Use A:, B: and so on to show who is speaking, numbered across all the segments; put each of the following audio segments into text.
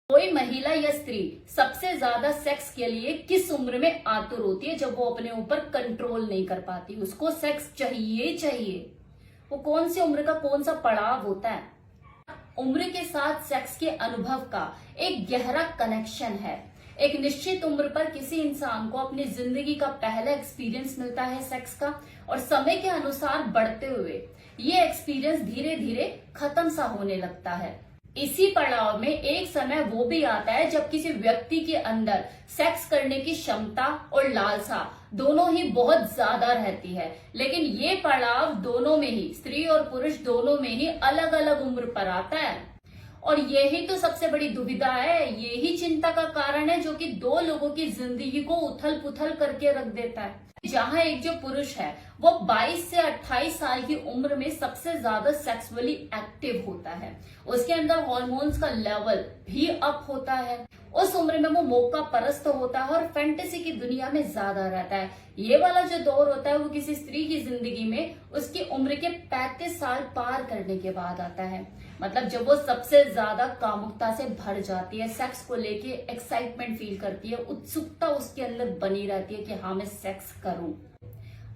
A: कोई महिला या स्त्री सबसे ज्यादा सेक्स के लिए किस उम्र में आतुर होती है? जब वो अपने ऊपर कंट्रोल नहीं कर पाती, उसको सेक्स चाहिए चाहिए। वो कौन सी उम्र का कौन सा पड़ाव होता है? उम्र के साथ सेक्स के अनुभव का एक गहरा कनेक्शन है। एक निश्चित उम्र पर किसी इंसान को अपनी जिंदगी का पहला एक्सपीरियंस मिलता है सेक्स का, और समय के अनुसार बढ़ते हुए ये एक्सपीरियंस धीरे धीरे खत्म सा होने लगता है। इसी पड़ाव में एक समय वो भी आता है जब किसी व्यक्ति के अंदर सेक्स करने की क्षमता और लालसा दोनों ही बहुत ज्यादा रहती है, लेकिन ये पड़ाव दोनों में ही, स्त्री और पुरुष दोनों में ही अलग अलग उम्र पर आता है। और यही तो सबसे बड़ी दुविधा है, यही चिंता का कारण है जो कि दो लोगों की जिंदगी को उथल पुथल करके रख देता है। जहां एक जो पुरुष है वो 22 से 28 साल की उम्र में सबसे ज्यादा सेक्सुअली एक्टिव होता है, उसके अंदर हॉर्मोन्स का लेवल भी अप होता है। उस उम्र में वो मौका परस्त होता है और फैंटेसी की दुनिया में ज्यादा रहता है। ये वाला जो दौर होता है वो किसी स्त्री की जिंदगी में उसकी उम्र के 35 साल पार करने के बाद आता है। मतलब जब वो सबसे ज्यादा कामुकता से भर जाती है, सेक्स को लेके एक्साइटमेंट फील करती है, उत्सुकता उसके अंदर बनी रहती है कि हाँ मैं सेक्स करूं,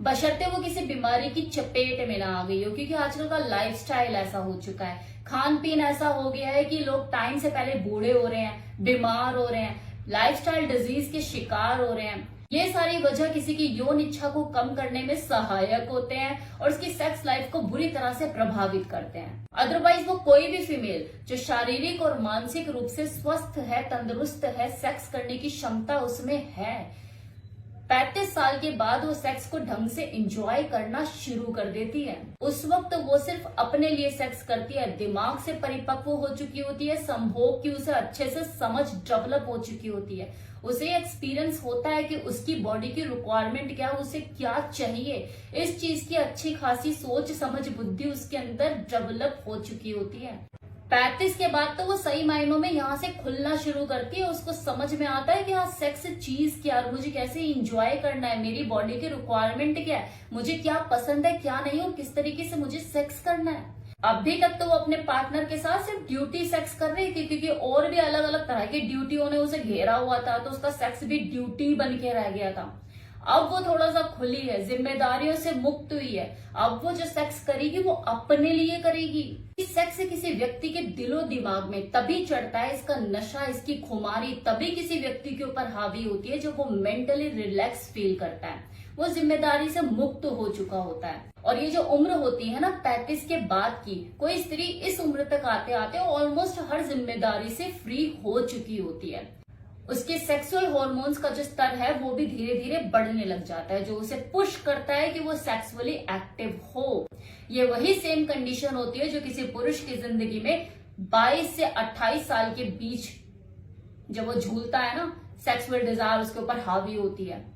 A: बशर्ते वो किसी बीमारी की चपेट में ना आ गई हो। क्योंकि आजकल का लाइफस्टाइल ऐसा हो चुका है, खान पीन ऐसा हो गया है कि लोग टाइम से पहले बूढ़े हो रहे हैं, बीमार हो रहे हैं, लाइफस्टाइल डिजीज के शिकार हो रहे हैं। ये सारी वजह किसी की यौन इच्छा को कम करने में सहायक होते हैं और उसकी सेक्स लाइफ को बुरी तरह से प्रभावित करते हैं। अदरवाइज वो कोई भी फीमेल जो शारीरिक और मानसिक रूप से स्वस्थ है, तंदुरुस्त है, सेक्स करने की क्षमता उसमें है, 35 साल के बाद वो सेक्स को ढंग से एंजॉय करना शुरू कर देती है। उस वक्त वो सिर्फ अपने लिए सेक्स करती है, दिमाग से परिपक्व हो चुकी होती है, संभोग की उसे अच्छे से समझ डेवलप हो चुकी होती है। उसे एक्सपीरियंस होता है कि उसकी बॉडी की रिक्वायरमेंट क्या है, उसे क्या चाहिए। इस चीज की अच्छी खासी सोच समझ बुद्धि उसके अंदर डेवलप हो चुकी होती है। 35 के बाद तो वो सही मायनों में यहाँ से खुलना शुरू करती है। उसको समझ में आता है कि हाँ सेक्स चीज क्या है, मुझे कैसे इंजॉय करना है, मेरी बॉडी की रिक्वायरमेंट क्या है, मुझे क्या पसंद है क्या नहीं, और किस तरीके से मुझे सेक्स करना है। अभी तक तो वो अपने पार्टनर के साथ सिर्फ ड्यूटी सेक्स कर रही थी, क्योंकि और भी अलग अलग तरह की ड्यूटियों ने उसे घेरा हुआ था, तो उसका सेक्स भी ड्यूटी बन के रह गया था। अब वो थोड़ा सा खुली है, जिम्मेदारियों से मुक्त हुई है। अब वो जो सेक्स करेगी वो अपने लिए करेगी। इस सेक्स से किसी व्यक्ति के दिलो दिमाग में तभी चढ़ता है, इसका नशा, इसकी खुमारी तभी किसी व्यक्ति के ऊपर हावी होती है जब वो मेंटली रिलैक्स फील करता है, वो जिम्मेदारी से मुक्त हो चुका होता है। और ये जो उम्र होती है ना 35 के बाद की, कोई स्त्री इस उम्र तक आते आते ऑलमोस्ट हर जिम्मेदारी से फ्री हो चुकी होती है। उसके सेक्सुअल हार्मोन्स का जो स्तर है वो भी धीरे धीरे बढ़ने लग जाता है, जो उसे पुश करता है कि वो सेक्सुअली एक्टिव हो। ये वही सेम कंडीशन होती है जो किसी पुरुष की जिंदगी में 22 से 28 साल के बीच जब वो झूलता है ना, सेक्सुअल डिजायर उसके ऊपर हावी होती है।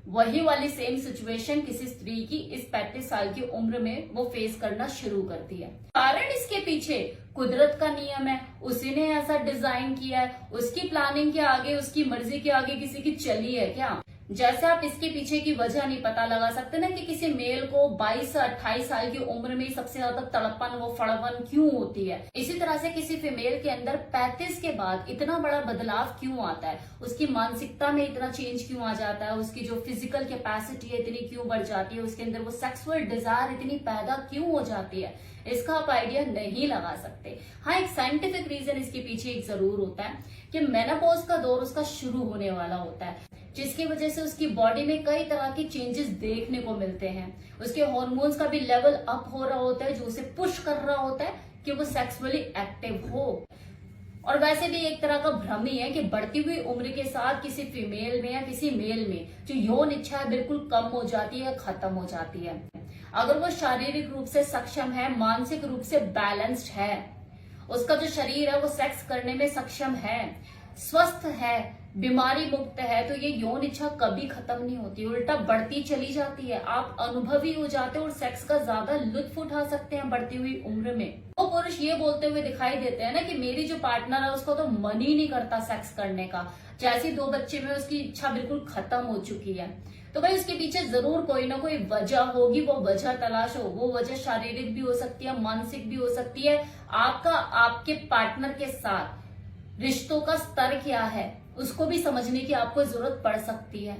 A: वही वाली सेम सिचुएशन किसी स्त्री की इस 35 साल की उम्र में वो फेस करना शुरू करती है। कारण इसके पीछे कुदरत का नियम है, उसी ने ऐसा डिजाइन किया है, उसकी प्लानिंग के आगे, उसकी मर्जी के आगे किसी की चली है क्या? जैसे आप इसके पीछे की वजह नहीं पता लगा सकते ना कि किसी मेल को 22 से 28 साल की उम्र में सबसे ज्यादा तड़पन, वो फड़पन क्यों होती है, इसी तरह से किसी फीमेल के अंदर 35 के बाद इतना बड़ा बदलाव क्यों आता है, उसकी मानसिकता में इतना चेंज क्यों आ जाता है, उसकी जो फिजिकल कैपेसिटी है इतनी क्यों बढ़ जाती है, उसके अंदर वो सेक्सुअल डिजायर इतनी पैदा क्यों हो जाती है, इसका आप आइडिया नहीं लगा सकते। हाँ, एक साइंटिफिक रीजन इसके पीछे एक जरूर होता है कि मेनोपॉज का दौर उसका शुरू होने वाला होता है, जिसकी वजह से उसकी बॉडी में कई तरह के चेंजेस देखने को मिलते हैं। उसके हार्मोन्स का भी लेवल अप हो रहा होता है, जो उसे पुश कर रहा होता है कि वो सेक्सुअली एक्टिव हो। और वैसे भी एक तरह का भ्रम ही है कि बढ़ती हुई उम्र के साथ किसी फीमेल में या किसी मेल में जो यौन इच्छा है बिल्कुल कम हो जाती है, खत्म हो जाती है। अगर वो शारीरिक रूप से सक्षम है, मानसिक रूप से बैलेंस्ड है, उसका जो शरीर है वो सेक्स करने में सक्षम है, स्वस्थ है, बीमारी मुक्त है, तो ये यौन इच्छा कभी खत्म नहीं होती, उल्टा बढ़ती चली जाती है। आप अनुभवी हो जाते हो और सेक्स का ज्यादा लुत्फ उठा सकते हैं बढ़ती हुई उम्र में। वो पुरुष ये बोलते हुए दिखाई देते हैं ना कि मेरी जो पार्टनर है उसको तो मन ही नहीं करता सेक्स करने का, जैसे 2 बच्चे में उसकी इच्छा बिल्कुल खत्म हो चुकी है। तो भाई उसके पीछे जरूर कोई ना कोई वजह होगी, वो वजह तलाशो। वो वजह शारीरिक भी हो सकती है, मानसिक भी हो सकती है। आपका आपके पार्टनर के साथ रिश्तों का स्तर क्या है, उसको भी समझने की आपको जरूरत पड़ सकती है।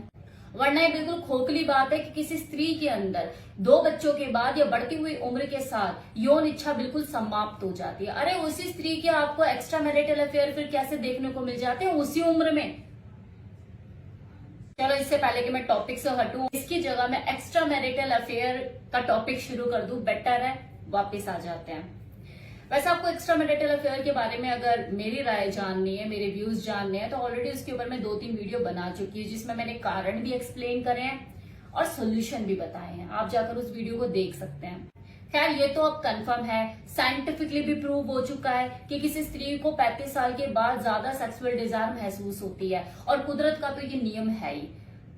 A: वरना ये बिल्कुल खोखली बात है कि किसी स्त्री के अंदर 2 बच्चों के बाद या बढ़ती हुई उम्र के साथ यौन इच्छा बिल्कुल समाप्त हो जाती है। अरे उसी स्त्री के आपको एक्स्ट्रा मैरिटल अफेयर फिर कैसे देखने को मिल जाते हैं उसी उम्र में। चलो इससे पहले कि मैं टॉपिक से हटूं, इसकी जगह मैं एक्स्ट्रा मैरिटल अफेयर का टॉपिक शुरू कर दूं, बेटर है। वापस आ जाते हैं। वैसे आपको एक्स्ट्रा मैरिटल अफेयर के बारे में अगर मेरी राय जाननी है, मेरे व्यूज जानने हैं, तो ऑलरेडी उसके ऊपर मैं 2-3 वीडियो बना चुकी हूँ, जिसमें मैंने कारण भी एक्सप्लेन करे हैं और सोल्यूशन भी बताए हैं। आप जाकर उस वीडियो को देख सकते हैं। खैर ये तो अब कंफर्म है, साइंटिफिकली भी प्रूव हो चुका है कि किसी स्त्री को 35 साल के बाद ज्यादा सेक्सुअल डिजायर महसूस होती है, और कुदरत का तो ये नियम है ही।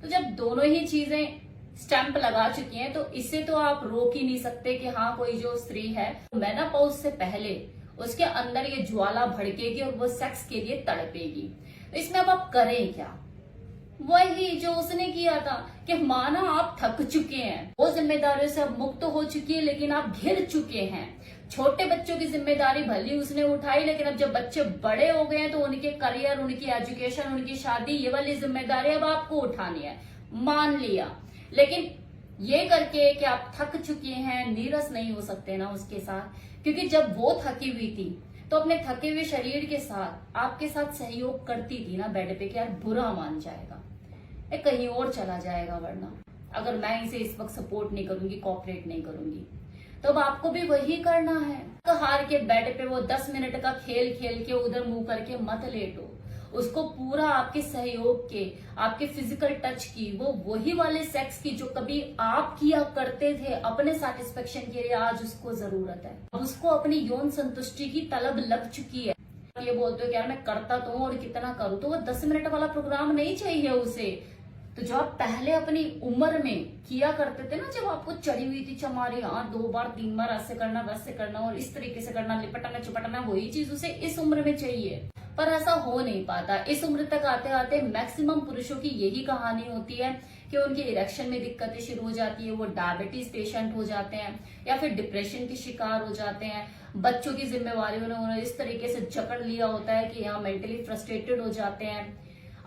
A: तो जब दोनों ही चीजें स्टैंप लगा चुकी हैं, तो इससे तो आप रोक ही नहीं सकते कि हाँ कोई जो स्त्री है मेनोपॉज से पहले उसके अंदर ये ज्वाला भड़केगी और वो सेक्स के लिए तड़पेगी। तो इसमें अब आप करें क्या? वही जो उसने किया था कि माना आप थक चुके हैं, वो जिम्मेदारियों से अब मुक्त हो चुकी है, लेकिन आप घिर चुके हैं। छोटे बच्चों की जिम्मेदारी भली उसने उठाई, लेकिन अब जब बच्चे बड़े हो गए हैं तो उनके करियर, उनकी एजुकेशन, उनकी शादी, ये वाली जिम्मेदारी अब आपको उठानी है। मान लिया, लेकिन ये करके कि आप थक चुके हैं, नीरस नहीं हो सकते ना उसके साथ, क्योंकि जब वो थकी हुई थी तो अपने थके हुए शरीर के साथ आपके साथ सहयोग करती थी ना बेड पे, कि यार बुरा मान जाएगा, कहीं और चला जाएगा, वरना अगर मैं इसे इस वक्त सपोर्ट नहीं करूंगी, कोऑपरेट नहीं करूंगी, तो अब आपको भी वही करना है। हार के बेड पे वो 10 मिनट का खेल खेल के उधर मुंह करके मत लेटो। उसको पूरा आपके सहयोग के, आपके फिजिकल टच की, वो वही वाले सेक्स की जो कभी आप किया करते थे अपने सेटिस्फेक्शन के लिए, आज उसको जरूरत है। उसको अपनी यौन संतुष्टि की तलब लग चुकी है। ये बोलते हो कि यार मैं करता तो हूं और कितना करूं, तो वो 10 मिनट वाला प्रोग्राम नहीं चाहिए उसे। तो जो आप पहले अपनी उम्र में किया करते थे ना, जब आपको चढ़ी हुई थी चमारी, हाँ 2 बार 3 बार ऐसे करना वैसे करना और इस तरीके से करना, लिपटना चिपटना, वही चीज उसे इस उम्र में चाहिए। पर ऐसा हो नहीं पाता। इस उम्र तक आते आते मैक्सिमम पुरुषों की यही कहानी होती है कि उनके इरेक्शन में दिक्कतें शुरू हो जाती है, वो डायबिटीज पेशेंट हो जाते हैं या फिर डिप्रेशन के शिकार हो जाते हैं। बच्चों की जिम्मेवारियों ने उन्हें इस तरीके से जकड़ लिया होता है कि यहाँ मेंटली फ्रस्ट्रेटेड हो जाते हैं।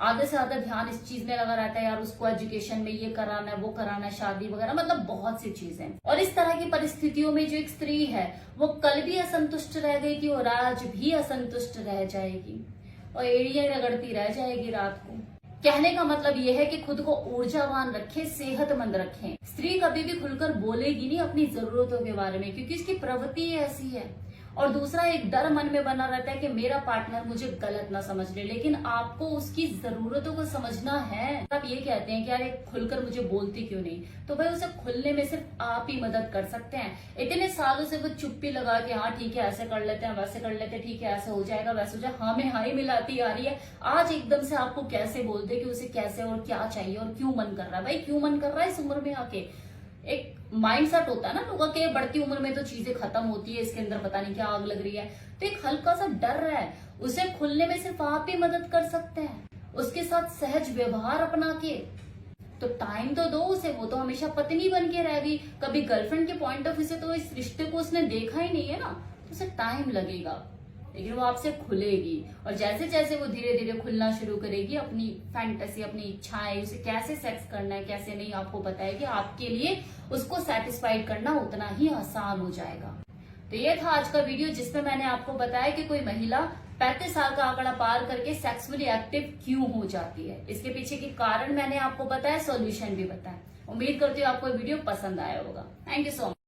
A: आधे से ज्यादा ध्यान इस चीज में लगा रहता है, यार उसको एजुकेशन में ये कराना है, वो कराना है, शादी वगैरह, मतलब बहुत सी चीजें। और इस तरह की परिस्थितियों में जो एक स्त्री है वो कल भी असंतुष्ट रह गई थी और आज भी असंतुष्ट रह जाएगी और एड़ियां रगड़ती रह जाएगी रात को। कहने का मतलब यह है कि खुद को ऊर्जावान रखें, सेहतमंद रखें। स्त्री कभी भी खुलकर बोलेगी नहीं अपनी जरूरतों के बारे में, क्योंकि इसकी प्रवृत्ति ऐसी है। और दूसरा, एक डर मन में बना रहता है कि मेरा पार्टनर मुझे गलत ना समझ ले, लेकिन आपको उसकी जरूरतों को समझना है। आप ये कहते हैं कि यार खुलकर मुझे बोलती क्यों नहीं, तो भाई उसे खुलने में सिर्फ आप ही मदद कर सकते हैं। इतने सालों से वो चुप्पी लगा के हाँ ठीक है ऐसे कर लेते हैं, वैसे कर लेते हैं, ठीक है ऐसे हो जाएगा, वैसे हो जाएगा, हाँ में हाँ ही मिलाती आ रही है। आज एकदम से आपको कैसे बोलते कि उसे कैसे और क्या चाहिए और क्यों मन कर रहा है? भाई क्यों मन कर रहा है इस उम्र में आके? एक माइंड सेट होता है ना लोगों के, बढ़ती उम्र में तो चीजें खत्म होती है, इसके अंदर पता नहीं क्या आग लग रही है। तो एक हल्का सा डर है, उसे खुलने में सिर्फ आप ही मदद कर सकते हैं। उसके साथ सहज व्यवहार अपना के तो टाइम तो दो उसे। वो तो हमेशा पत्नी बन के रह गई, कभी गर्लफ्रेंड के पॉइंट ऑफ व्यू से तो इस रिश्ते को उसने देखा ही नहीं है ना, तो उसे टाइम लगेगा, लेकिन वो आपसे खुलेगी। और जैसे जैसे वो धीरे धीरे खुलना शुरू करेगी, अपनी फैंटेसी, अपनी इच्छाएं, उसे कैसे सेक्स करना है कैसे नहीं आपको बताएगी, आपके लिए उसको सेटिस्फाइड करना उतना ही आसान हो जाएगा। तो ये था आज का वीडियो, जिसमें मैंने आपको बताया कि कोई महिला 35 साल का आंकड़ा पार करके सेक्सुअली एक्टिव क्यों हो जाती है। इसके पीछे के कारण मैंने आपको बताया, सॉल्यूशन भी बताया। उम्मीद करती हूँ आपको वीडियो पसंद आया होगा। Thank you so much.